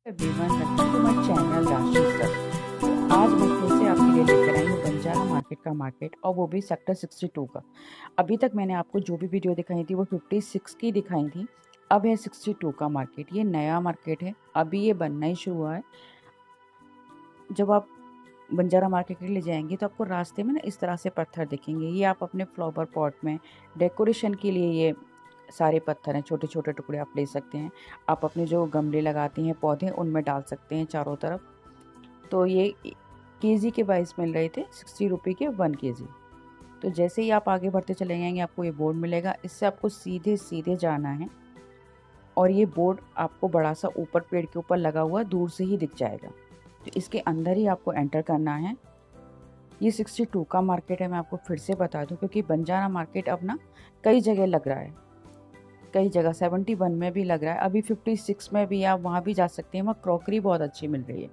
Everyone, welcome to my channel Rashi sir. आज मैं फिर से आपके लिए लेकर आई हूँ बंजारा मार्केट का मार्केट, और वो भी सेक्टर 62 का। अभी तक मैंने आपको जो भी वीडियो दिखाई थी वो 56 की दिखाई थी। अब है 62 का मार्केट। ये नया मार्केट है, अभी ये बनना ही शुरू हुआ है। जब आप बंजारा मार्केट के लिए जाएंगे तो आपको रास्ते में ना इस तरह से पत्थर दिखेंगे। ये आप अपने फ्लावर पॉट में डेकोरेशन के लिए ये सारे पत्थर हैं, छोटे छोटे टुकड़े आप ले सकते हैं। आप अपने जो गमले लगाते हैं पौधे उनमें डाल सकते हैं चारों तरफ। तो ये केजी के वाइस मिल रहे थे, 60 रुपये के 1 केजी। तो जैसे ही आप आगे बढ़ते चले जाएंगे आपको ये बोर्ड मिलेगा, इससे आपको सीधे सीधे जाना है। और ये बोर्ड आपको बड़ा सा ऊपर पेड़ के ऊपर लगा हुआ दूर से ही दिख जाएगा। तो इसके अंदर ही आपको एंटर करना है। ये 62 का मार्केट है, मैं आपको फिर से बता दूं, क्योंकि बंजारा मार्केट अब ना कई जगह लग रहा है। कई जगह 71 में भी लग रहा है, अभी 56 में भी आप वहाँ भी जा सकते हैं। वहाँ क्रॉकरी बहुत अच्छी मिल रही है।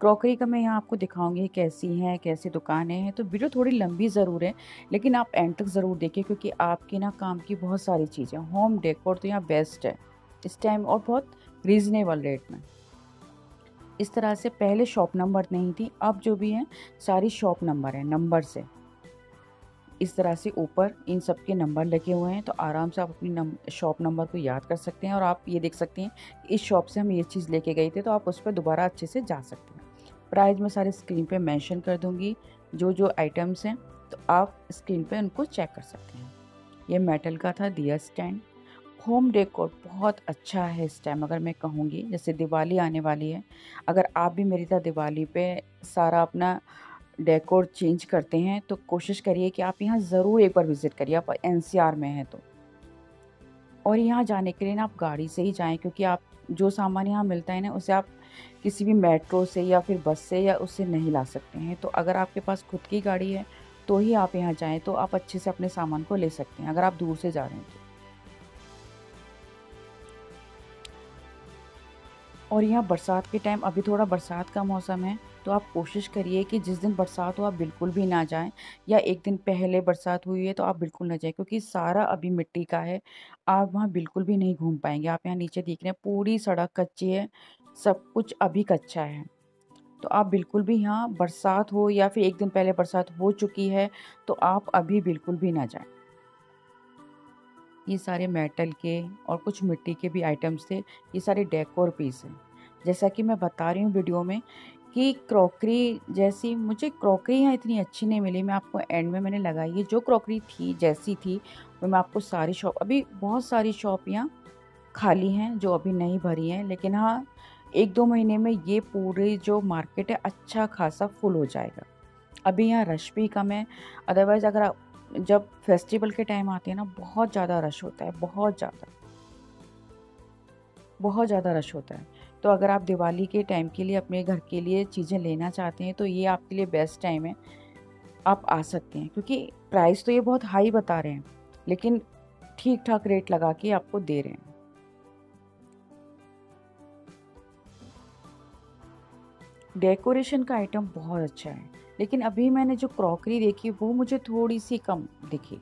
क्रॉकरी का मैं यहाँ आपको दिखाऊंगी कैसी है, कैसी दुकानें हैं। तो वीडियो थोड़ी लंबी ज़रूर है, लेकिन आप एंड तक ज़रूर देखिए, क्योंकि आपके ना काम की बहुत सारी चीज़ें। होम डेकोर तो यहाँ बेस्ट है इस टाइम, और बहुत रीज़नेबल रेट में। इस तरह से पहले शॉप नंबर नहीं थी, अब जो भी है सारी शॉप नंबर है, नंबर से। इस तरह से ऊपर इन सब के नंबर लगे हुए हैं, तो आराम से आप अपनी शॉप नंबर को याद कर सकते हैं। और आप ये देख सकते हैं इस शॉप से हम ये चीज़ लेके गए थे, तो आप उस पर दोबारा अच्छे से जा सकते हैं। प्राइस मैं सारे स्क्रीन पे मेंशन कर दूंगी, जो जो आइटम्स हैं, तो आप स्क्रीन पे उनको चेक कर सकते हैं। ये मेटल का था दिया स्टैंड। होम डेकोर बहुत अच्छा है इस टाइम, अगर मैं कहूँगी। जैसे दिवाली आने वाली है, अगर आप भी मेरी तरह दिवाली पे सारा अपना डेकोर चेंज करते हैं तो कोशिश करिए कि आप यहाँ ज़रूर एक बार विज़िट करिए, आप एनसीआर में हैं तो। और यहाँ जाने के लिए ना आप गाड़ी से ही जाएं, क्योंकि आप जो सामान यहाँ मिलता है ना उसे आप किसी भी मेट्रो से या फिर बस से या उससे नहीं ला सकते हैं। तो अगर आपके पास खुद की गाड़ी है तो ही आप यहाँ जाएं, तो आप अच्छे से अपने सामान को ले सकते हैं अगर आप दूर से जा रहे हैं तो। और यहाँ बरसात के टाइम, अभी थोड़ा बरसात का मौसम है, तो आप कोशिश करिए कि जिस दिन बरसात हो आप बिल्कुल भी ना जाएं, या एक दिन पहले बरसात हुई है तो आप बिल्कुल ना जाएं, क्योंकि सारा अभी मिट्टी का है। आप वहाँ बिल्कुल भी नहीं घूम पाएंगे। आप यहाँ नीचे देख रहे हैं पूरी सड़क कच्ची है, सब कुछ अभी कच्चा है। तो आप बिल्कुल भी, यहाँ बरसात हो या फिर एक दिन पहले बरसात हो चुकी है, तो आप अभी बिल्कुल भी ना जाएं। ये सारे मेटल के और कुछ मिट्टी के भी आइटम्स थे। ये सारे डेकोर पीस हैं। जैसा कि मैं बता रही हूँ वीडियो में कि क्रॉकरी जैसी मुझे क्रॉकरी यहाँ इतनी अच्छी नहीं मिली। मैं आपको एंड में मैंने लगाई है, जो क्रॉकरी थी जैसी थी वो मैं आपको सारी शॉप, अभी बहुत सारी शॉप यहाँ खाली हैं जो अभी नहीं भरी हैं, लेकिन हाँ 1-2 महीने में ये पूरी जो मार्केट है अच्छा खासा फुल हो जाएगा। अभी यहाँ रश भी कम है। अदरवाइज़ अगर आप जब फेस्टिवल के टाइम आते हैं ना, बहुत ज़्यादा रश होता है, बहुत ज़्यादा, बहुत ज़्यादा रश होता है। तो अगर आप दिवाली के टाइम के लिए अपने घर के लिए चीज़ें लेना चाहते हैं तो ये आपके लिए बेस्ट टाइम है, आप आ सकते हैं। क्योंकि प्राइस तो ये बहुत हाई बता रहे हैं, लेकिन ठीक ठाक रेट लगा के आपको दे रहे हैं। डेकोरेशन का आइटम बहुत अच्छा है, लेकिन अभी मैंने जो क्रॉकरी देखी वो मुझे थोड़ी सी कम दिखी।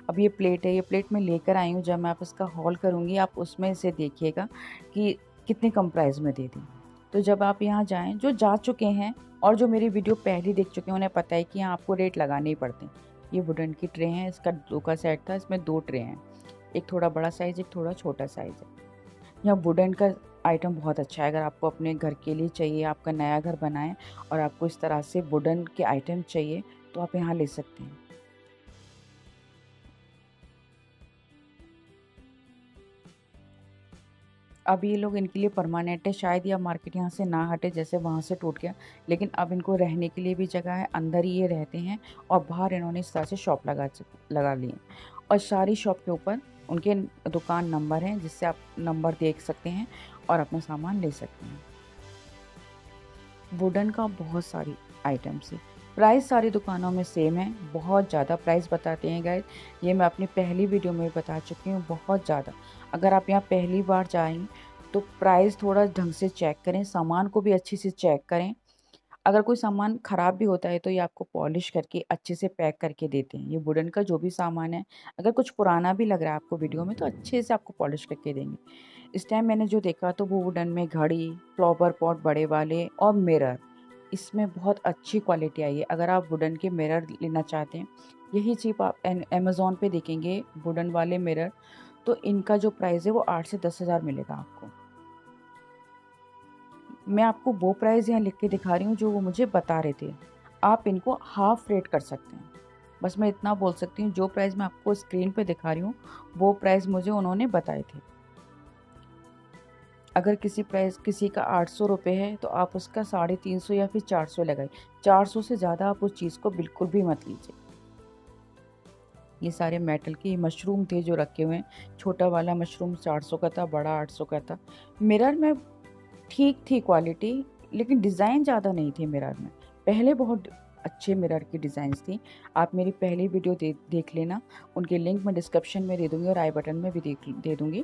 अब ये प्लेट है, ये प्लेट मैं लेकर आई हूँ, जब मैं आप इसका हॉल करूँगी आप उसमें से देखिएगा कि कितने कम प्राइस में दे दी। तो जब आप यहाँ जाएं, जो जा चुके हैं और जो मेरी वीडियो पहले देख चुके हैं उन्हें पता है कि यहाँ आपको रेट लगाने ही पड़ते हैं। ये वुडन की ट्रे हैं, इसका 2 का सेट था, इसमें 2 ट्रे हैं, एक थोड़ा बड़ा साइज़, एक थोड़ा छोटा साइज़ है। यहाँ वुडन का आइटम बहुत अच्छा है। अगर आपको अपने घर के लिए चाहिए, आपका नया घर बनाएं और आपको इस तरह से वुडन के आइटम चाहिए, तो आप यहाँ ले सकते हैं। अब ये लोग, इनके लिए परमानेंट है, शायद यह मार्केट यहाँ से ना हटे, जैसे वहाँ से टूट गया। लेकिन अब इनको रहने के लिए भी जगह है, अंदर ही ये रहते हैं, और बाहर इन्होंने इस तरह से शॉप लगा ली है। और सारी शॉप के ऊपर उनके दुकान नंबर हैं, जिससे आप नंबर देख सकते हैं और अपना सामान ले सकते हैं। वुडन का बहुत सारी आइटम्स है। प्राइस सारी दुकानों में सेम है, बहुत ज़्यादा प्राइस बताते हैं गाइस। ये मैं अपनी पहली वीडियो में बता चुकी हूँ, बहुत ज़्यादा। अगर आप यहाँ पहली बार जाएं तो प्राइस थोड़ा ढंग से चेक करें, सामान को भी अच्छे से चेक करें। अगर कोई सामान ख़राब भी होता है तो ये आपको पॉलिश करके अच्छे से पैक करके देते हैं। ये वुडन का जो भी सामान है, अगर कुछ पुराना भी लग रहा है आपको वीडियो में, तो अच्छे से आपको पॉलिश करके देंगे। इस टाइम मैंने जो देखा तो वो वुडन में घड़ी, फ्लावर पॉट बड़े वाले और मिरर, इसमें बहुत अच्छी क्वालिटी आई है। अगर आप वुडन के मिरर लेना चाहते हैं, यही चीप आप अमेज़न पे देखेंगे वुडन वाले मिरर, तो इनका जो प्राइस है वो 8 से 10 हज़ार मिलेगा आपको। मैं आपको वो प्राइस यहाँ लिख के दिखा रही हूँ जो वो मुझे बता रहे थे। आप इनको हाफ रेट कर सकते हैं। बस मैं इतना बोल सकती हूँ, जो प्राइस मैं आपको स्क्रीन पे दिखा रही हूँ वो प्राइस मुझे उन्होंने बताए थे। अगर किसी का 800 रुपये है तो आप उसका 350 या फिर 400 लगाइए। 400 से ज़्यादा आप उस चीज़ को बिल्कुल भी मत लीजिए। ये सारे मेटल के मशरूम थे जो रखे हुए हैं। छोटा वाला मशरूम 400 का था, बड़ा 800 का था। मिरर में ठीक थी क्वालिटी, लेकिन डिज़ाइन ज़्यादा नहीं थी मिरर में। पहले बहुत अच्छे मिरर की डिज़ाइंस थी। आप मेरी पहली वीडियो देख लेना, उनके लिंक मैं डिस्क्रिप्शन में दे दूँगी और आई बटन में भी दे दूँगी,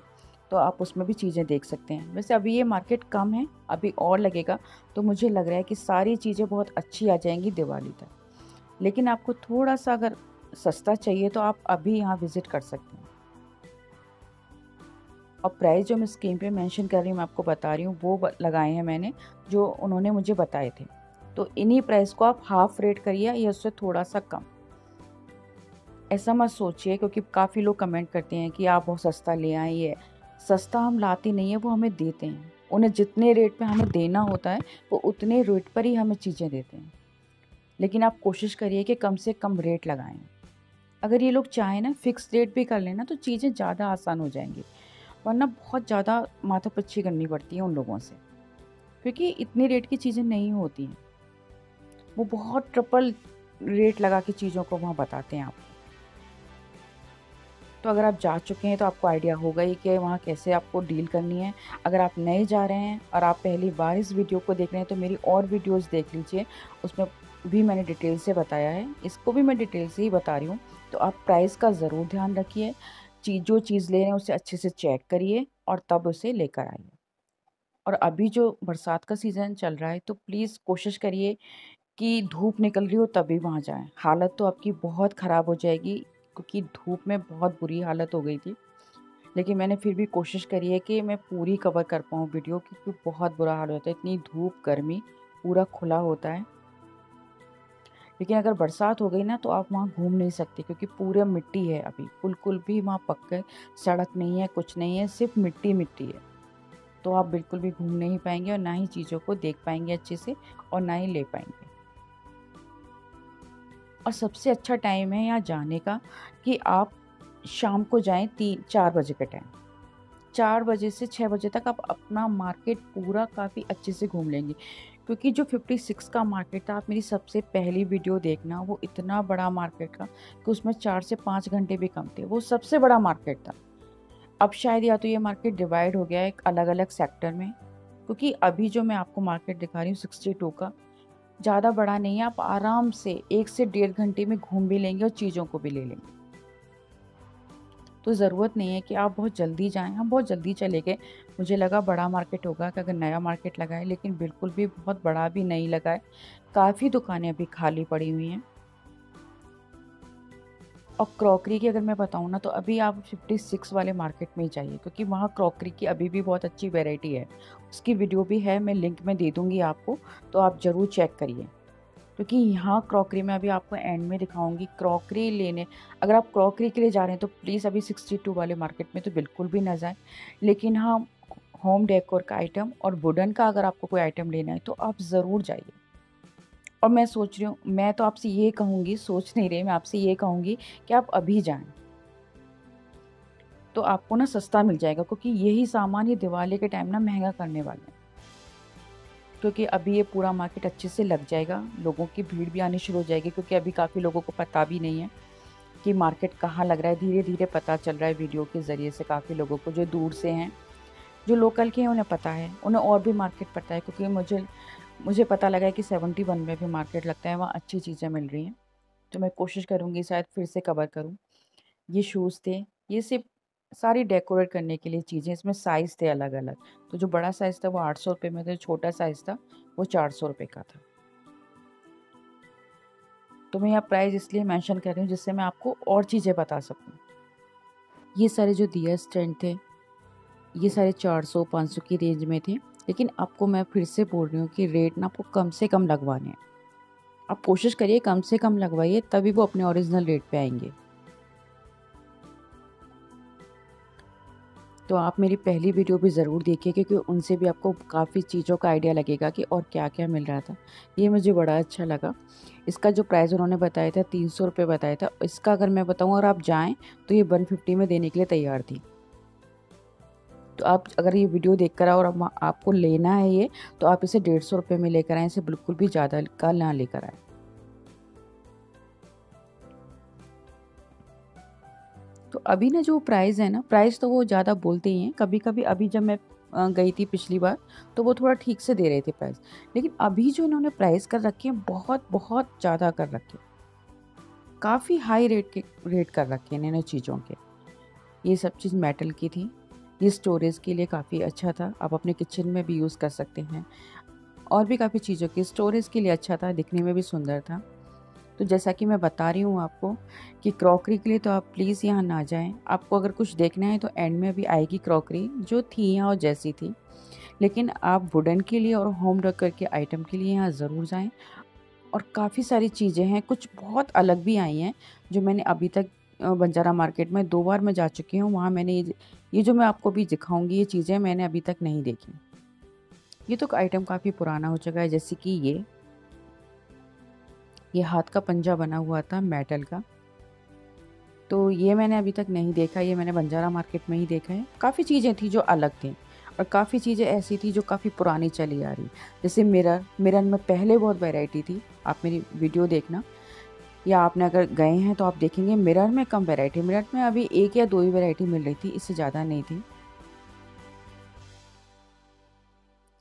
तो आप उसमें भी चीज़ें देख सकते हैं। वैसे अभी ये मार्केट कम है, अभी और लगेगा, तो मुझे लग रहा है कि सारी चीज़ें बहुत अच्छी आ जाएंगी दिवाली तक। लेकिन आपको थोड़ा-सा अगर सस्ता चाहिए तो आप अभी यहाँ विज़िट कर सकते हैं। और प्राइस जो मैं स्क्रीन पे मेंशन कर रही हूँ, मैं आपको बता रही हूँ, वो लगाए हैं मैंने, जो उन्होंने मुझे बताए थे। तो इन्हीं प्राइस को आप हाफ रेट करिए या उससे थोड़ा-सा कम। ऐसा मत सोचिए, क्योंकि काफ़ी लोग कमेंट करते हैं कि आप बहुत सस्ता ले आए ये। सस्ता हम लाते नहीं है, वो हमें देते हैं। उन्हें जितने रेट पे हमें देना होता है, वो उतने रेट पर ही हमें चीज़ें देते हैं। लेकिन आप कोशिश करिए कि कम से कम रेट लगाएँ। अगर ये लोग चाहें ना फिक्स रेट भी कर लें ना, तो चीज़ें ज़्यादा आसान हो जाएँगी। वरना बहुत ज़्यादा माथापच्ची करनी पड़ती है उन लोगों से, क्योंकि इतनी रेट की चीज़ें नहीं होती हैं। वो बहुत ट्रिपल रेट लगा के चीज़ों को वहाँ बताते हैं आपको। तो अगर आप जा चुके हैं तो आपको आइडिया होगा ही कि वहाँ कैसे आपको डील करनी है। अगर आप नए जा रहे हैं और आप पहली बार इस वीडियो को देख रहे हैं, तो मेरी और वीडियोज़ देख लीजिए, उसमें भी मैंने डिटेल से बताया है। इसको भी मैं डिटेल से ही बता रही हूँ। तो आप प्राइस का ज़रूर ध्यान रखिए। जो चीज़ ले रहे हैं उसे अच्छे से चेक करिए और तब उसे लेकर आइए। और अभी जो बरसात का सीज़न चल रहा है, तो प्लीज़ कोशिश करिए कि धूप निकल रही हो तभी वहाँ जाएँ। हालत तो आपकी बहुत ख़राब हो जाएगी, क्योंकि धूप में बहुत बुरी हालत हो गई थी। लेकिन मैंने फिर भी कोशिश करी है कि मैं पूरी कवर कर पाऊँ वीडियो, क्योंकि बहुत बुरा हाल होता है, इतनी धूप, गर्मी, पूरा खुला होता है। लेकिन अगर बरसात हो गई ना, तो आप वहाँ घूम नहीं सकते, क्योंकि पूरा मिट्टी है अभी, बिल्कुल भी वहाँ पक्का सड़क नहीं है, कुछ नहीं है, सिर्फ मिट्टी है। तो आप बिल्कुल भी घूम नहीं पाएंगे और ना ही चीज़ों को देख पाएंगे अच्छे से, और ना ही ले पाएंगे। और सबसे अच्छा टाइम है यहाँ जाने का कि आप शाम को जाएं 3-4 बजे के टाइम। 4 बजे से 6 बजे तक आप अपना मार्केट पूरा काफ़ी अच्छे से घूम लेंगे, क्योंकि जो 56 का मार्केट था, आप मेरी सबसे पहली वीडियो देखना, वो इतना बड़ा मार्केट था कि उसमें 4 से 5 घंटे भी कम थे। वो सबसे बड़ा मार्केट था। अब शायद या तो ये मार्केट डिवाइड हो गया है एक अलग-अलग सेक्टर में, क्योंकि अभी जो मैं आपको मार्केट दिखा रही हूँ 62 का, ज़्यादा बड़ा नहीं है। आप आराम से 1 से डेढ़ घंटे में घूम भी लेंगे और चीज़ों को भी ले लेंगे। तो ज़रूरत नहीं है कि आप बहुत जल्दी जाएँ। हम बहुत जल्दी चले गए। मुझे लगा बड़ा मार्केट होगा कि अगर नया मार्केट लगा है, लेकिन बिल्कुल भी बहुत बड़ा भी नहीं लगा है। काफ़ी दुकानें अभी खाली पड़ी हुई हैं। और क्रॉकरी की अगर मैं बताऊँ ना, तो अभी आप 56 वाले मार्केट में ही जाइए, क्योंकि वहाँ क्रॉकरी की अभी भी बहुत अच्छी वैरायटी है। उसकी वीडियो भी है, मैं लिंक में दे दूँगी आपको, तो आप ज़रूर चेक करिए। क्योंकि यहाँ क्रॉकरी में अभी आपको एंड में दिखाऊंगी क्रॉकरी लेने। अगर आप क्रॉकरी के लिए जा रहे हैं तो प्लीज़ अभी 62 वाले मार्केट में तो बिल्कुल भी ना जाएं। लेकिन हाँ, होम डेकोर का आइटम और वुडन का अगर आपको कोई आइटम लेना है तो आप ज़रूर जाइए। और मैं सोच रही हूँ, मैं तो आपसे ये कहूँगी, सोच नहीं रही, मैं आपसे ये कहूँगी कि आप अभी जाएं, तो आपको ना सस्ता मिल जाएगा, क्योंकि यही सामान ये दिवाली के टाइम ना महंगा करने वाले हैं। क्योंकि अभी ये पूरा मार्केट अच्छे से लग जाएगा, लोगों की भीड़ भी आनी शुरू हो जाएगी, क्योंकि अभी काफ़ी लोगों को पता भी नहीं है कि मार्केट कहाँ लग रहा है। धीरे-धीरे पता चल रहा है वीडियो के ज़रिए से काफ़ी लोगों को, जो दूर से हैं, जो लोकल के हैं उन्हें पता है, उन्हें और भी मार्केट पता है, क्योंकि मुझे पता लगा है कि 71 में भी मार्केट लगता है, वहाँ अच्छी चीज़ें मिल रही हैं। तो मैं कोशिश करूँगी शायद फिर से कवर करूँ। ये शूज़ थे, ये सिर्फ़ सारी डेकोरेट करने के लिए चीज़ें, इसमें साइज़ थे अलग-अलग। तो जो बड़ा साइज़ था वो 800 रुपए में था, जो छोटा साइज़ था वो 400 रुपए का था। तो मैं यहाँ प्राइस इसलिए मेंशन कर रही हूँ जिससे मैं आपको और चीज़ें बता सकूँ। ये सारे जो दिया स्टैंड थे, ये सारे 400-500 की रेंज में थे। लेकिन आपको मैं फिर से बोल रही हूँ कि रेट ना आपको कम से कम लगवाने हैं। आप कोशिश करिए कम से कम लगवाइए, तभी वो अपने ओरिजिनल रेट पे आएंगे। तो आप मेरी पहली वीडियो भी ज़रूर देखिए, क्योंकि उनसे भी आपको काफ़ी चीज़ों का आइडिया लगेगा कि और क्या-क्या मिल रहा था। ये मुझे बड़ा अच्छा लगा। इसका जो प्राइस उन्होंने बताया था 300 रुपये बताया था। इसका अगर मैं बताऊँ और आप जाएँ तो ये 150 में देने के लिए तैयार थी। तो आप अगर ये वीडियो देखकर आए और अब आपको लेना है ये, तो आप इसे 150 रुपये में लेकर आएँ, इसे बिल्कुल भी ज़्यादा का ना लेकर आएँ। तो अभी ना जो प्राइस है ना, प्राइस तो वो ज़्यादा बोलते ही हैं। कभी-कभी अभी जब मैं गई थी पिछली बार, तो वो थोड़ा ठीक से दे रहे थे प्राइस। लेकिन अभी जो इन्होंने प्राइस कर रखे हैं, बहुत-बहुत ज़्यादा कर रखे हैं। काफ़ी हाई रेट कर रखे हैं इन्होंने चीज़ों के। ये सब चीज़ मेटल की थी। ये स्टोरेज के लिए काफ़ी अच्छा था। आप अपने किचन में भी यूज़ कर सकते हैं। और भी काफ़ी चीज़ों की स्टोरेज के लिए अच्छा था, दिखने में भी सुंदर था। तो जैसा कि मैं बता रही हूँ आपको कि क्रॉकरी के लिए तो आप प्लीज़ यहाँ ना जाएँ। आपको अगर कुछ देखना है तो एंड में अभी आएगी क्रॉकरी, जो थी यहाँ और जैसी थी। लेकिन आप वुडन के लिए और होम डेकोर के आइटम के लिए यहाँ ज़रूर जाएँ। और काफ़ी सारी चीज़ें हैं, कुछ बहुत अलग भी आई हैं, जो मैंने अभी तक बंजारा मार्केट में 2 बार मैं जा चुकी हूँ। वहाँ मैंने ये जो मैं आपको अभी दिखाऊँगी, ये चीज़ें मैंने अभी तक नहीं देखी। ये तो आइटम काफ़ी पुराना हो चुका है, जैसे कि ये हाथ का पंजा बना हुआ था मेटल का। तो ये मैंने अभी तक नहीं देखा, ये मैंने बंजारा मार्केट में ही देखा है। काफ़ी चीज़ें थी जो अलग थी और काफ़ी चीज़ें ऐसी थी जो काफ़ी पुरानी चली आ रही। जैसे मिरर में पहले बहुत वैरायटी थी, आप मेरी वीडियो देखना या आपने अगर गए हैं तो आप देखेंगे मिरर में कम वैरायटी, मिरर में अभी 1 या 2 ही वैरायटी मिल रही थी, इससे ज़्यादा नहीं थी।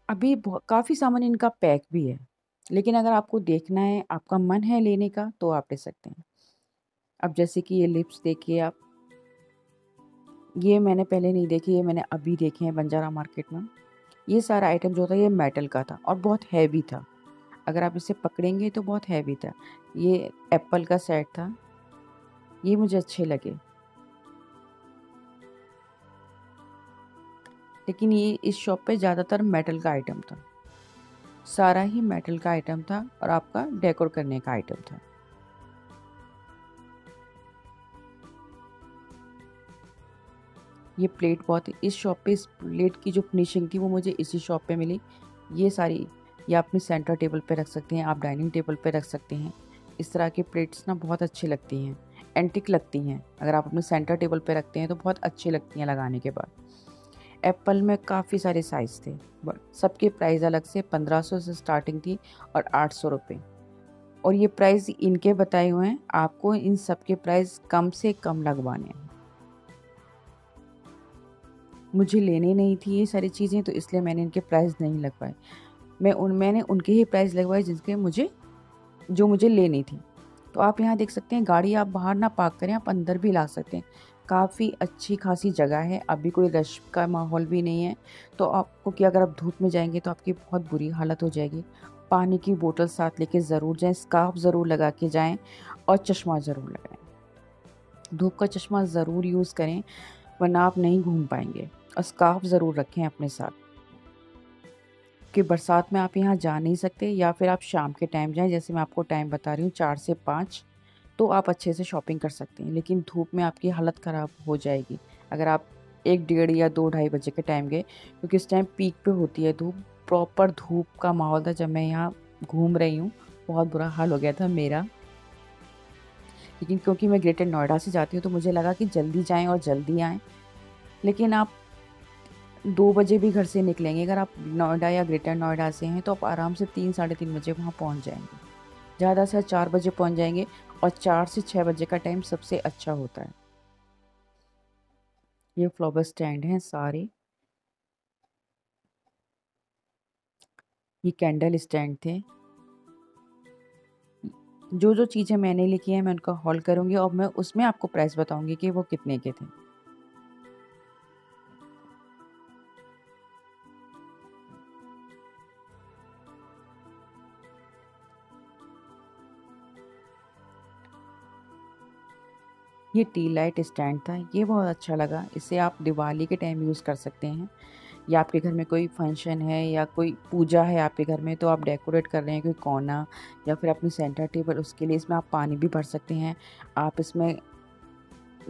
अभी काफ़ी सामान इनका पैक भी है, लेकिन अगर आपको देखना है, आपका मन है लेने का, तो आप ले सकते हैं। अब जैसे कि ये लिप्स देखिए आप, ये मैंने पहले नहीं देखे, ये मैंने अभी देखे हैं बंजारा मार्केट में। ये सारा आइटम जो था ये मेटल का था और बहुत हैवी था। अगर आप इसे पकड़ेंगे तो बहुत हैवी था। ये एप्पल का सेट था, ये मुझे अच्छे लगे। लेकिन ये इस शॉप पे ज़्यादातर मेटल का आइटम था। सारा ही मेटल का आइटम था और आपका डेकोर करने का आइटम था। ये प्लेट इस शॉप पे इस प्लेट की जो फिनिशिंग थी वो मुझे इसी शॉप पे मिली। ये सारी ये आप अपने सेंटर टेबल पे रख सकते हैं, आप डाइनिंग टेबल पे रख सकते हैं। इस तरह की प्लेट्स ना बहुत अच्छी लगती हैं, एंटिक लगती हैं। अगर आप अपने सेंटर टेबल पे रखते हैं तो बहुत अच्छी लगती हैं लगाने के बाद। एप्पल में काफ़ी सारे साइज़ थे, सबके प्राइस अलग से 1500 से स्टार्टिंग थी और 800 रुपये। और ये प्राइस इनके बताए हुए हैं, आपको इन सब के प्राइस कम से कम लगवाने हैं। मुझे लेने नहीं थी ये सारी चीज़ें, तो इसलिए मैंने इनके प्राइस नहीं लगवाए। मैंने उनके ही प्राइस लगवाए जिसके जो मुझे लेनी थी। तो आप यहाँ देख सकते हैं, गाड़ी आप बाहर ना पार्क करें, आप अंदर भी ला सकते हैं। काफ़ी अच्छी खासी जगह है, अभी कोई रश का माहौल भी नहीं है। तो आपको कि अगर आप धूप में जाएँगे तो आपकी बहुत बुरी हालत हो जाएगी। पानी की बोतल साथ लेके ज़रूर जाएँ, स्कार्फ़ ज़रूर लगा के जाएँ और चश्मा ज़रूर लगाएँ। धूप का चश्मा ज़रूर यूज़ करें, वरना आप नहीं घूम पाएँगे। और स्कार्फ़ ज़रूर रखें अपने साथ, कि बरसात में आप यहाँ जा नहीं सकते, या फिर आप शाम के टाइम जाएँ, जैसे मैं आपको टाइम बता रही हूँ 4 से 5, तो आप अच्छे से शॉपिंग कर सकते हैं। लेकिन धूप में आपकी हालत ख़राब हो जाएगी अगर आप 1 डेढ़ या 2 ढाई बजे के टाइम गए, क्योंकि इस टाइम पीक पे होती है धूप। प्रॉपर धूप का माहौल था जब मैं यहाँ घूम रही हूँ, बहुत बुरा हाल हो गया था मेरा। लेकिन क्योंकि मैं ग्रेटर नोएडा से जाती हूँ तो मुझे लगा कि जल्दी जाएँ और जल्दी आएँ। लेकिन आप 2 बजे भी घर से निकलेंगे, अगर आप नोएडा या ग्रेटर नोएडा से हैं, तो आप आराम से 3 साढ़े 3 बजे वहाँ पहुँच जाएँगे। ज़्यादा से 4 बजे पहुँच जाएँगे और 4 से 6 बजे का टाइम सबसे अच्छा होता है। ये फ्लावर स्टैंड हैं सारे, ये कैंडल स्टैंड थे। जो चीज़ें मैंने लिखी हैं मैं उनका हॉल करूँगी और मैं उसमें आपको प्राइस बताऊँगी कि वो कितने के थे। ये टी लाइट स्टैंड था, ये बहुत अच्छा लगा। इसे आप दिवाली के टाइम यूज़ कर सकते हैं, या आपके घर में कोई फंक्शन है या कोई पूजा है आपके घर में, तो आप डेकोरेट कर रहे हैं कोई कोना या फिर अपनी सेंटर टेबल, उसके लिए इसमें आप पानी भी भर सकते हैं, आप इसमें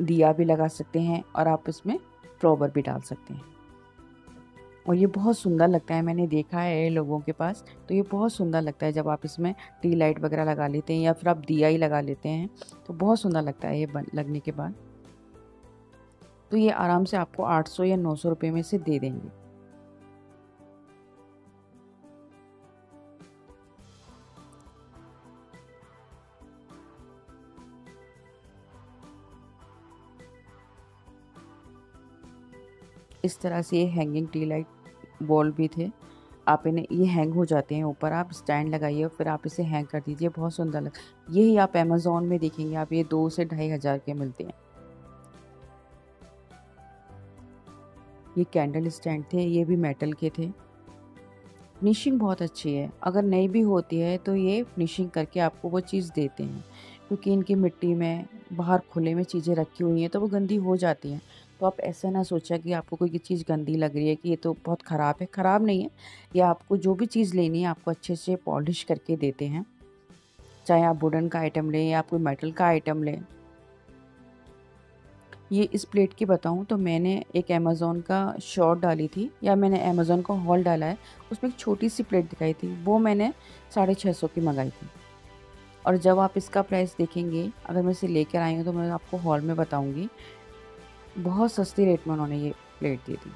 दिया भी लगा सकते हैं और आप इसमें फ्लावर भी डाल सकते हैं। और ये बहुत सुंदर लगता है, मैंने देखा है लोगों के पास, तो ये बहुत सुंदर लगता है जब आप इसमें टी लाइट वगैरह लगा लेते हैं या फिर आप दिया ही लगा लेते हैं, तो बहुत सुंदर लगता है ये लगने के बाद। तो ये आराम से आपको 800 या 900 रुपये में से दे देंगे। इस तरह से ये हैंगिंग टी लाइट बॉल भी थे, आप इन्हें, ये हैंग हो जाते हैं ऊपर, आप स्टैंड लगाइए और फिर आप इसे हैंग कर दीजिए, बहुत सुंदर लग। यही आप अमेज़ॉन में देखेंगे, आप ये 2 से 2,500 के मिलते हैं। ये कैंडल स्टैंड थे, ये भी मेटल के थे। फिनिशिंग बहुत अच्छी है, अगर नहीं भी होती है तो ये फिनिशिंग करके आपको वो चीज़ देते हैं, क्योंकि इनकी मिट्टी में बाहर खुले में चीज़ें रखी हुई हैं तो वो गंदी हो जाती हैं। तो आप ऐसा ना सोचा कि आपको कोई चीज़ गंदी लग रही है कि ये तो बहुत ख़राब है, ख़राब नहीं है। या आपको जो भी चीज़ लेनी है आपको अच्छे से पॉलिश करके देते हैं, चाहे आप वुडन का आइटम लें या आप कोई मेटल का आइटम लें। ये इस प्लेट की बताऊँ तो मैंने एक अमेज़न का शॉर्ट डाली थी, या मैंने अमेज़न का हॉल डाला है, उसमें एक छोटी-सी प्लेट दिखाई थी, वो मैंने 650 की मँगाई थी। और जब आप इसका प्राइस देखेंगे, अगर मैं इसे लेकर आई हूँ तो मैं आपको हॉल में बताऊँगी, बहुत सस्ती रेट में उन्होंने ये प्लेट दी थी।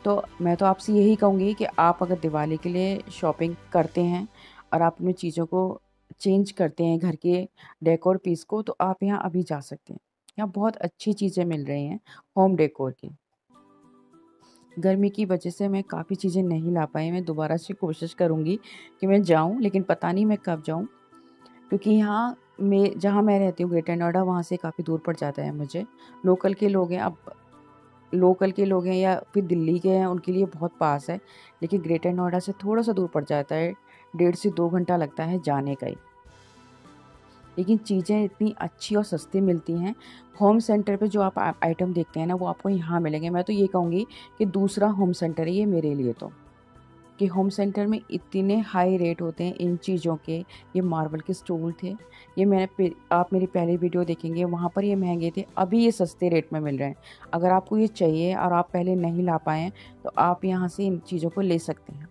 तो मैं तो आपसे यही कहूँगी कि आप अगर दिवाली के लिए शॉपिंग करते हैं और आप अपनी चीज़ों को चेंज करते हैं, घर के डेकोर पीस को, तो आप यहाँ अभी जा सकते हैं। यहाँ बहुत अच्छी चीज़ें मिल रही हैं होम डेकोर की। गर्मी की वजह से मैं काफ़ी चीज़ें नहीं ला पाई, मैं दोबारा से कोशिश करूँगी कि मैं जाऊँ, लेकिन पता नहीं मैं कब जाऊँ, क्योंकि यहाँ मैं जहाँ मैं रहती हूँ ग्रेटर नोएडा, वहाँ से काफ़ी दूर पड़ जाता है मुझे। लोकल के लोग हैं, अब लोकल के लोग हैं या फिर दिल्ली के हैं, उनके लिए बहुत पास है, लेकिन ग्रेटर नोएडा से थोड़ा-सा दूर पड़ जाता है, 1.5 से 2 घंटा लगता है जाने का ही। लेकिन चीज़ें इतनी अच्छी और सस्ती मिलती हैं। होम सेंटर पे जो आप आइटम देखते हैं ना, वो आपको यहाँ मिलेंगे। मैं तो ये कहूँगी कि दूसरा होम सेंटर है ये मेरे लिए तो, कि होम सेंटर में इतने हाई रेट होते हैं इन चीज़ों के। ये मार्बल के स्टूल थे, ये आप मेरी पहली वीडियो देखेंगे, वहाँ पर ये महंगे थे, अभी ये सस्ते रेट में मिल रहे हैं। अगर आपको ये चाहिए और आप पहले नहीं ला पाए हैं, तो आप यहाँ से इन चीज़ों को ले सकते हैं।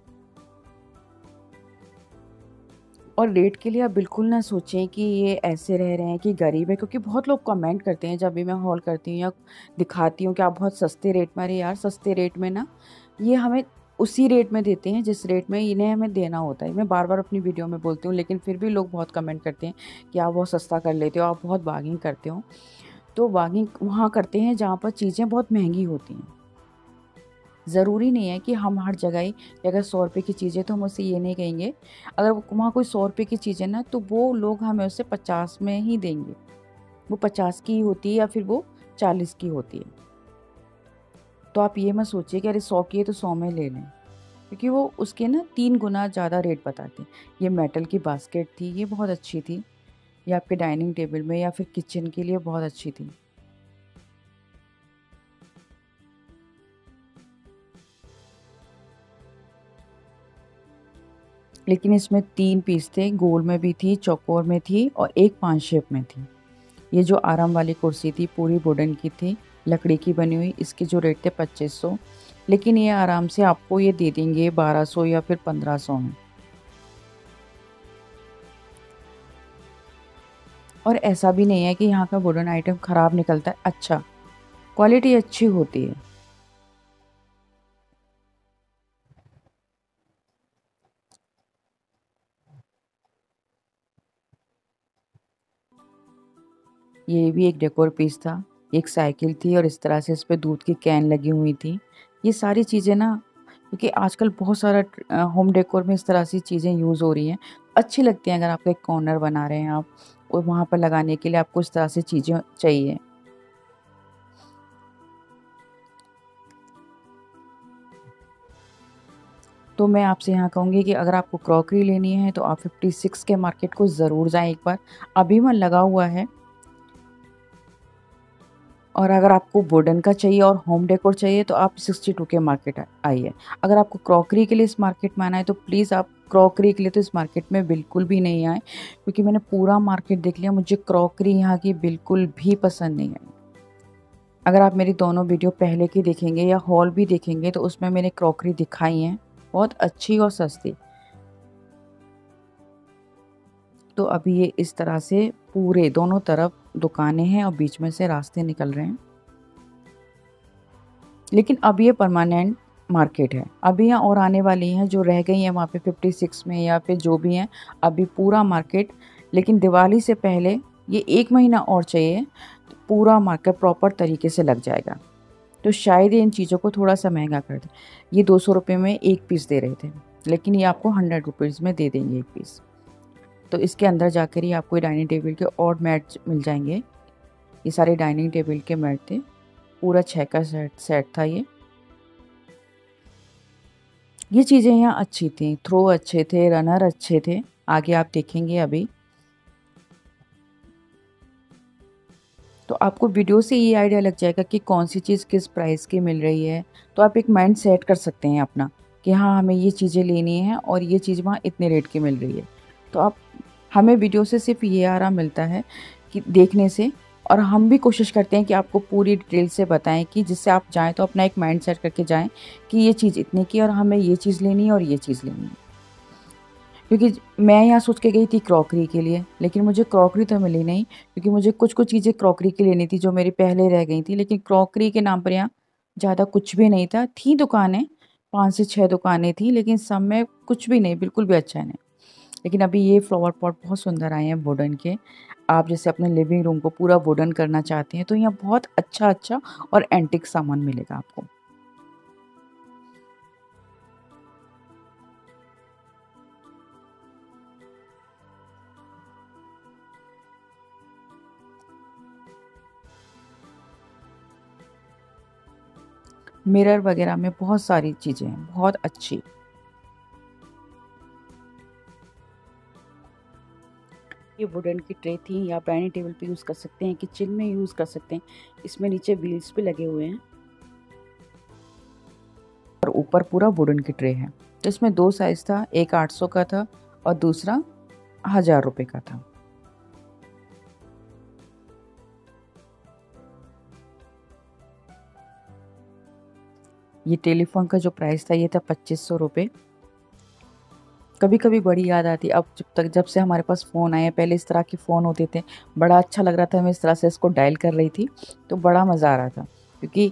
और रेट के लिए आप बिल्कुल ना सोचें कि ये ऐसे रह रहे हैं कि गरीब है, क्योंकि बहुत लोग कमेंट करते हैं जब भी मैं हॉल करती हूँ या दिखाती हूँ कि आप बहुत सस्ते रेट में। अरे यार, सस्ते रेट में ना, ये हमें उसी रेट में देते हैं जिस रेट में इन्हें हमें देना होता है। मैं बार बार अपनी वीडियो में बोलती हूँ, लेकिन फिर भी लोग बहुत कमेंट करते हैं कि आप बहुत सस्ता कर लेते हो, आप बहुत बार्गिंग करते हो। तो बार्गिंग वहाँ करते हैं जहाँ पर चीज़ें बहुत महंगी होती हैं। ज़रूरी नहीं है कि हम हर जगह ही, कि अगर 100 रुपये की चीज़ है तो हम उससे ये नहीं कहेंगे, अगर वहाँ कोई 100 रुपये की चीज़ है ना, तो वो लोग हमें उससे 50 में ही देंगे। वो 50 की होती है या फिर वो 40 की होती है। तो आप ये मत सोचिए कि अरे 100 की है तो 100 में ले लें, क्योंकि वो उसके ना 3 गुना ज़्यादा रेट बताते हैं। ये मेटल की बास्केट थी, ये बहुत अच्छी थी। ये आपके डाइनिंग टेबल में या फिर किचन के लिए बहुत अच्छी थी। लेकिन इसमें 3 पीस थे, गोल में भी थी, चौकोर में थी और एक 5 शेप में थी। ये जो आराम वाली कुर्सी थी पूरी वुडन की थी, लकड़ी की बनी हुई, इसके जो रेट थे 2500, लेकिन ये आराम से आपको ये दे देंगे 1200 या फिर 1500 में। और ऐसा भी नहीं है कि यहाँ का वुडन आइटम ख़राब निकलता है, अच्छा, क्वालिटी अच्छी होती है। ये भी एक डेकोर पीस था, एक साइकिल थी और इस तरह से इस पे दूध की कैन लगी हुई थी। ये सारी चीज़ें ना, क्योंकि आजकल बहुत सारा होम डेकोर में इस तरह से चीज़ें यूज़ हो रही हैं, अच्छी लगती हैं। अगर आपको एक कॉर्नर बना रहे हैं आप, और वहाँ पर लगाने के लिए आपको इस तरह से चीज़ें चाहिए। तो मैं आपसे यहाँ कहूँगी कि अगर आपको क्रॉकरी लेनी है तो आप 56 के मार्केट को ज़रूर जाएँ एक बार, अभी वहाँ लगा हुआ है। और अगर आपको वुडन का चाहिए और होम डेकोर चाहिए तो आप 62 के मार्केट आइए। अगर आपको क्रॉकरी के लिए इस मार्केट में आना है तो प्लीज़ आप क्रॉकरी के लिए तो इस मार्केट में बिल्कुल भी नहीं आए, क्योंकि मैंने पूरा मार्केट देख लिया, मुझे क्रॉकरी यहाँ की बिल्कुल भी पसंद नहीं आई। अगर आप मेरी दोनों वीडियो पहले की देखेंगे या हॉल भी देखेंगे तो उसमें मैंने क्रॉकरी दिखाई है बहुत अच्छी और सस्ती। तो अभी ये इस तरह से पूरे दोनों तरफ दुकानें हैं और बीच में से रास्ते निकल रहे हैं, लेकिन अब ये परमानेंट मार्केट है। अभी यहाँ और आने वाली हैं जो रह गई हैं वहाँ पे 56 में या फिर जो भी हैं, अभी पूरा मार्केट, लेकिन दिवाली से पहले ये 1 महीना और चाहिए तो पूरा मार्केट प्रॉपर तरीके से लग जाएगा। तो शायद ये इन चीज़ों को थोड़ा सा महंगा कर दे। ये 200 रुपये में एक पीस दे रहे थे, लेकिन ये आपको 100 रुपीज़ में दे देंगे एक पीस। तो इसके अंदर जाकर ही आपको डाइनिंग टेबल के और मैट मिल जाएंगे। ये सारे डाइनिंग टेबल के मैट थे, पूरा 6 का सेट था ये चीज़ें यहाँ अच्छी थी, थ्रो अच्छे थे, रनर अच्छे थे, आगे आप देखेंगे अभी। तो आपको वीडियो से ये आइडिया लग जाएगा कि कौन सी चीज़ किस प्राइस की मिल रही है, तो आप एक माइंड सेट कर सकते हैं अपना कि हाँ हमें ये चीज़ें लेनी है और ये चीज़ वहाँ इतने रेट की मिल रही है। तो आप हमें वीडियो से सिर्फ ये आराम मिलता है कि देखने से, और हम भी कोशिश करते हैं कि आपको पूरी डिटेल से बताएं कि जिससे आप जाएं तो अपना एक माइंड सेट करके जाएं कि ये चीज़ इतने की और हमें ये चीज़ लेनी है और ये चीज़ लेनी है। क्योंकि मैं यहाँ सोच के गई थी क्रॉकरी के लिए, लेकिन मुझे क्रॉकरी तो मिली नहीं, क्योंकि मुझे कुछ कुछ चीज़ें क्रॉकरी की लेनी थी जो मेरी पहले रह गई थी, लेकिन क्रॉकरी के नाम पर यहाँ ज़्यादा कुछ भी नहीं था। थी दुकानें, 5 से 6 दुकानें थी, लेकिन सब में कुछ भी नहीं, बिल्कुल भी अच्छा नहीं। लेकिन अभी ये फ्लावर पॉट बहुत सुंदर आए हैं वुडन के। आप जैसे अपने लिविंग रूम को पूरा वुडन करना चाहते हैं तो यहाँ बहुत अच्छा अच्छा और एंटिक सामान मिलेगा आपको। मिरर वगैरह में बहुत सारी चीज़ें हैं, बहुत अच्छी। ये वुडन की ट्रे थी, या आप डाइनिंग टेबल पे यूज़ कर सकते हैं, किचन में यूज़ कर सकते हैं। इसमें नीचे व्हील्स भी लगे हुए हैं और ऊपर पूरा वुडन की ट्रे है। तो इसमें 2 साइज़ था, एक 800 का था और दूसरा 1000 रुपये का था। ये टेलीफोन का जो प्राइस था ये था 2500 रुपये। कभी कभी बड़ी याद आती अब जब से हमारे पास फ़ोन आए हैं, पहले इस तरह के फ़ोन होते थे, बड़ा अच्छा लग रहा था, मैं इस तरह से इसको डायल कर रही थी तो बड़ा मज़ा आ रहा था, क्योंकि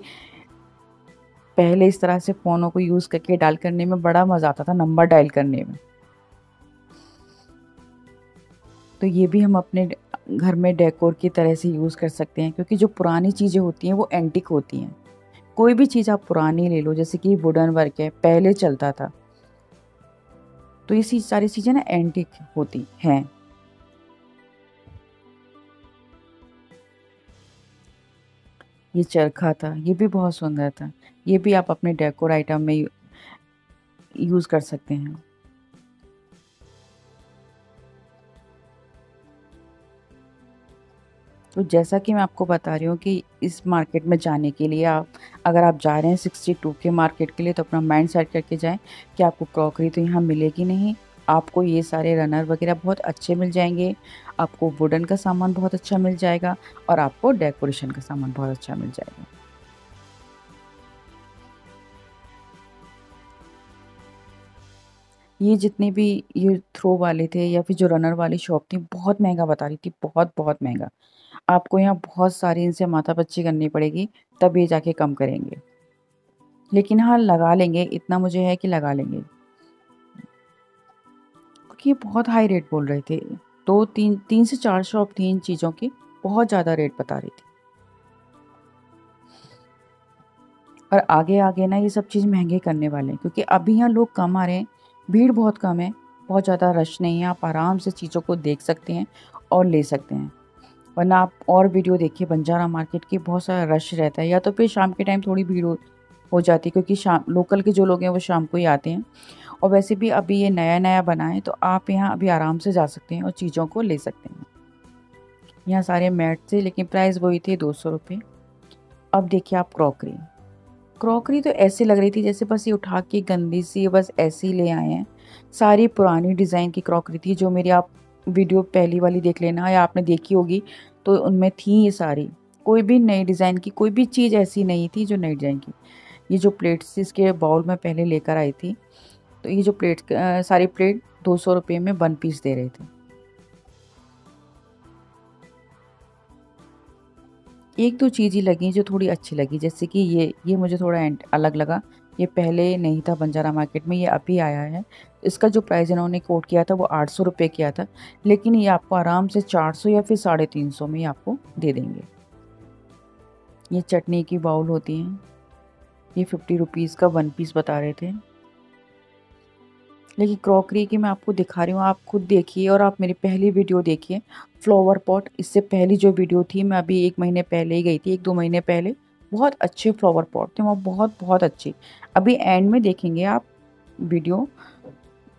पहले इस तरह से फ़ोनों को यूज़ करके डायल करने में बड़ा मज़ा आता था, नंबर डायल करने में। तो ये भी हम अपने घर में डेकोर की तरह से यूज़ कर सकते हैं, क्योंकि जो पुरानी चीज़ें होती हैं वो एंटिक होती हैं। कोई भी चीज़ आप पुरानी ले लो, जैसे कि वुडन वर्क है, पहले चलता था, तो ये सारी चीज़ें ना एंटिक होती हैं। ये चरखा था, ये भी बहुत सुंदर था, ये भी आप अपने डेकोर आइटम में यूज़ कर सकते हैं। तो जैसा कि मैं आपको बता रही हूँ कि इस मार्केट में जाने के लिए अगर आप जा रहे हैं 62 के मार्केट के लिए, तो अपना माइंड सेट करके जाएं कि आपको क्रॉकरी तो यहाँ मिलेगी नहीं, आपको ये सारे रनर वगैरह बहुत अच्छे मिल जाएंगे, आपको वुडन का सामान बहुत अच्छा मिल जाएगा और आपको डेकोरेशन का सामान बहुत अच्छा मिल जाएगा। ये जितने भी ये थ्रो वाले थे या फिर जो रनर वाली शॉप थी, बहुत महंगा बता रही थी, बहुत बहुत महंगा। आपको यहाँ बहुत सारी इनसे माथापच्ची करनी पड़ेगी, तब ये जाके कम करेंगे। लेकिन हाँ, लगा लेंगे, इतना मुझे है कि लगा लेंगे, क्योंकि ये बहुत हाई रेट बोल रहे थे। 3 से 4 शॉप थी इन चीज़ों की, बहुत ज़्यादा रेट बता रही थी। और आगे आगे ना ये सब चीज़ महंगे करने वाले हैं, क्योंकि अभी यहाँ लोग कम आ रहे हैं, भीड़ बहुत कम है, बहुत ज़्यादा रश नहीं है, आप आराम से चीज़ों को देख सकते हैं और ले सकते हैं। वरना आप और वीडियो देखिए बंजारा मार्केट की, बहुत सारा रश रहता है, या तो फिर शाम के टाइम थोड़ी भीड़ हो जाती है, क्योंकि शाम लोकल के जो लोग हैं वो शाम को ही आते हैं। और वैसे भी अभी ये नया नया बना है, तो आप यहाँ अभी आराम से जा सकते हैं और चीज़ों को ले सकते हैं। यहाँ सारे मैट थे, लेकिन प्राइस वही थे 200 रुपये। अब देखिए आप क्रॉकरी, क्रॉकरी तो ऐसे लग रही थी जैसे बस ये उठा के गंदी सी बस ऐसे ही ले आए हैं। सारी पुरानी डिज़ाइन की क्रॉकरी थी, जो मेरी आप वीडियो पहली वाली देख लेना या आपने देखी होगी तो उनमें थी ये सारी। कोई भी नई डिज़ाइन की कोई भी चीज़ ऐसी नहीं थी जो नई डिज़ाइन की। ये जो प्लेट्स थी इसके बाउल में पहले लेकर आई थी, तो ये जो प्लेट सारी प्लेट 200 रुपये में 1 पीस दे रहे थे। एक दो चीज़ ही लगी जो थोड़ी अच्छी लगी, जैसे कि ये मुझे थोड़ा अलग लगा। ये पहले नहीं था बंजारा मार्केट में, ये अभी आया है। इसका जो प्राइस इन्होंने कोट किया था वो 800 रुपये किया था, लेकिन ये आपको आराम से 400 या फिर 350 में ही आपको दे देंगे। ये चटनी की बाउल होती हैं, ये 50 रुपीज़ का 1 पीस बता रहे थे। लेकिन क्रॉकरी की मैं आपको दिखा रही हूँ, आप खुद देखिए और आप मेरी पहली वीडियो देखिए फ्लावर पॉट। इससे पहली जो वीडियो थी मैं अभी 1 महीने पहले ही गई थी, 1-2 महीने पहले। बहुत अच्छे फ्लावर पॉट थे वो, बहुत बहुत अच्छे। अभी एंड में देखेंगे आप वीडियो,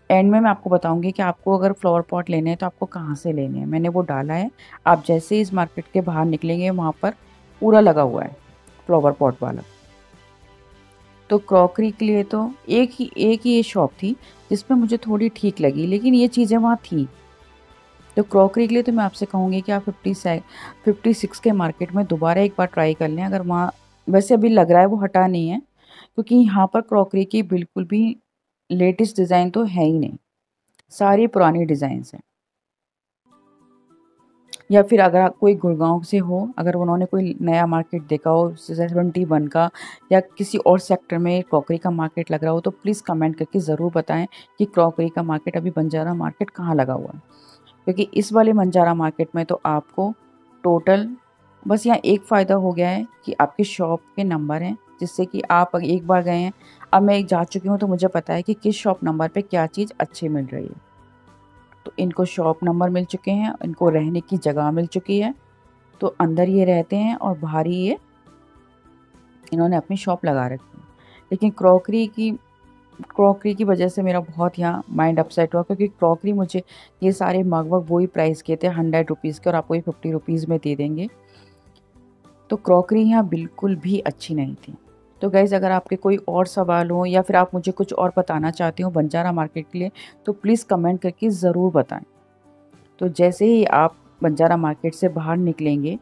एंड में मैं आपको बताऊंगी कि आपको अगर फ्लावर पॉट लेने हैं तो आपको कहाँ से लेने हैं। मैंने वो डाला है, आप जैसे ही इस मार्केट के बाहर निकलेंगे वहाँ पर पूरा लगा हुआ है फ्लावर पॉट वाला। तो क्रॉकरी के लिए तो एक ही ये शॉप थी जिसमें मुझे थोड़ी ठीक लगी, लेकिन ये चीज़ें वहाँ थी। तो क्रॉकरी के लिए तो मैं आपसे कहूँगी कि आप 56 के मार्केट में दोबारा एक बार ट्राई कर लें, अगर वहाँ वैसे अभी लग रहा है वो हटा नहीं है, क्योंकि यहाँ पर क्रॉकरी की बिल्कुल भी लेटेस्ट डिज़ाइन तो है ही नहीं, सारी पुरानी डिज़ाइंस हैं। या फिर अगर कोई गुड़गांव से हो, अगर उन्होंने कोई नया मार्केट देखा हो 71 का, या किसी और सेक्टर में क्रॉकरी का मार्केट लग रहा हो, तो प्लीज़ कमेंट करके ज़रूर बताएं कि क्रॉकरी का मार्केट अभी बंजारा मार्केट कहाँ लगा हुआ है। क्योंकि इस वाले बंजारा मार्केट में तो आपको टोटल बस यहाँ एक फ़ायदा हो गया है कि आपके शॉप के नंबर हैं, जिससे कि आप एक बार गए हैं, अब मैं एक जा चुकी हूँ तो मुझे पता है कि किस शॉप नंबर पे क्या चीज़ अच्छी मिल रही है। तो इनको शॉप नंबर मिल चुके हैं, इनको रहने की जगह मिल चुकी है, तो अंदर ये रहते हैं और बाहर ही ये इन्होंने अपनी शॉप लगा रखी है। लेकिन क्रॉकरी की वजह से मेरा बहुत यहाँ माइंड अपसेट हुआ, क्योंकि क्रॉकरी मुझे ये सारे मग वग वही प्राइस के थे 100 रुपीज़ के, और आपको ये 50 रुपीज़ में दे देंगे। तो क्रॉकरी यहाँ बिल्कुल भी अच्छी नहीं थी। तो गाइज़, अगर आपके कोई और सवाल हो या फिर आप मुझे कुछ और बताना चाहते हो बंजारा मार्केट के लिए, तो प्लीज़ कमेंट करके ज़रूर बताएं। तो जैसे ही आप बंजारा मार्केट से बाहर निकलेंगे,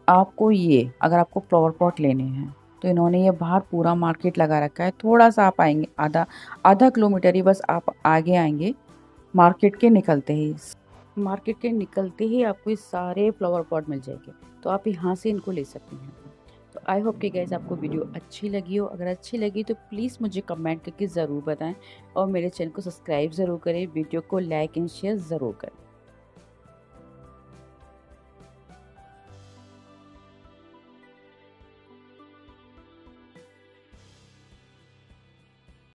आपको ये अगर आपको फ्लावर पॉट लेने हैं तो इन्होंने ये बाहर पूरा मार्केट लगा रखा है। थोड़ा सा आप आएंगे, आधा किलोमीटर ही बस आप आगे आएंगे, मार्केट के निकलते ही आपको ये सारे फ्लावर पॉट मिल जाएंगे, तो आप यहाँ से इनको ले सकते हैं। तो आई होप कि गाइज आपको वीडियो अच्छी लगी हो। अगर अच्छी लगी तो प्लीज़ मुझे कमेंट करके ज़रूर बताएं, और मेरे चैनल को सब्सक्राइब ज़रूर करें, वीडियो को लाइक एंड शेयर ज़रूर करें।